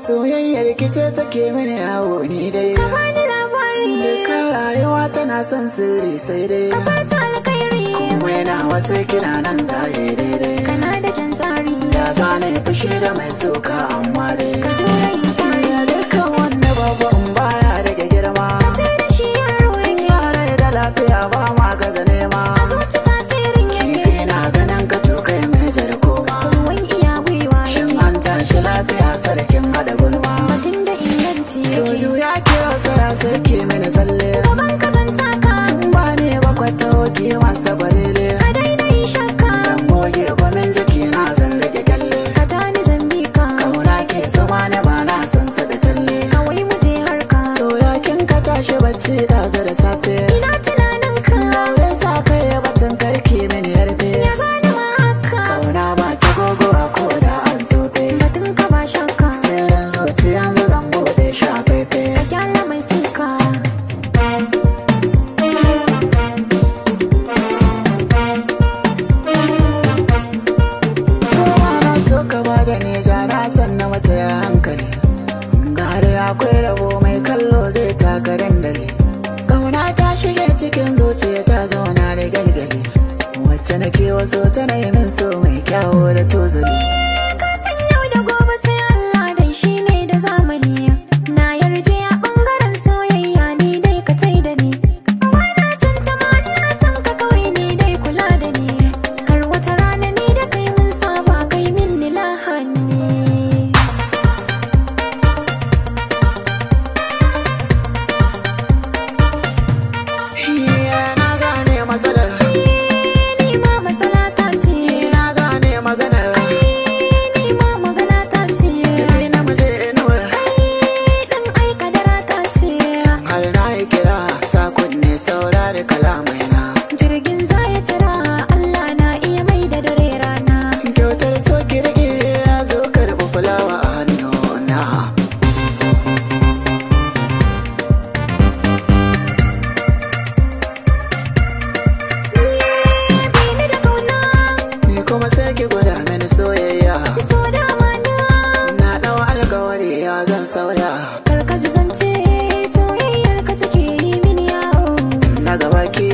Soyayyar kice take mini yawo ni dai. Ka bani labari. Dukkan rayuwa tana son sirri sai dai. Ka fata alkhairi. Kuma yana wasu kina nan zaye daidai. Kana da kyan tsari. Ya zane fushi da mai suka amma dai. Ka jure yin tari. Ya dukkan wanda babban baya daga girma. Ka ce da shi yaro yake. Yare da lafiya ba ma gaza nema. A zuci tasirin yake. Kifi na ganin ka to kai mai jar koma. Ruwan iya gwiwa yake. Shin an tashi lafiya sarkin hada gulma. Batun da inganci yake. Joju ya kira saya sarki mini tsalle. Gaban ka zan taka. Ba ne bakwata hoki masa balile. Ka daina yin shakka. Dan goge gwamin jiki na zan rage kyalle. Ka tani zan bi ka. Kauna ke sama ne ba na san sa da talle. Kawai mu je harka. To yakin ka tashi bacci da da safe. Ina tunanin ka. Lauren sa kai ya batun karki mini yarfe. Ya zani ma haka. Kauna ba ta gogowa ko da an zobe. Batun ka ba shakka. Sirrin zuci yanzu zan bude shafefe. Ka kyala mai suka. Na san na mata ya hankali gare akwai rabo mai kallo zai taka dandali. Kauna ta shige cikin zuciya ta zauna da galgali. Wacce nake waso tana yi min so mai kyawo da tozali. Ka san yau da gobe sai Allah dai shi ne da zamani. Na yarje a ɓangaren soyayya ni dai ka tai da ni. Bana tantama ina son ka kawai ni dai kula da ni. Kar wata rana ni da kai mun saba kai min ni lahani. Saurari kalamaina. Jirgin za ya cira Allah na iya mai da dare rana. Kyautar so ki rage ya zo karɓi fulawa a hannuna. Bini da kauna. Ni kuma sai ki gwada mini soyayya. So da amana. Na ɗau alkawari ya zan sauya. Kar ka ji zance soyayyar ka take yi mini yawo. Na gaba ki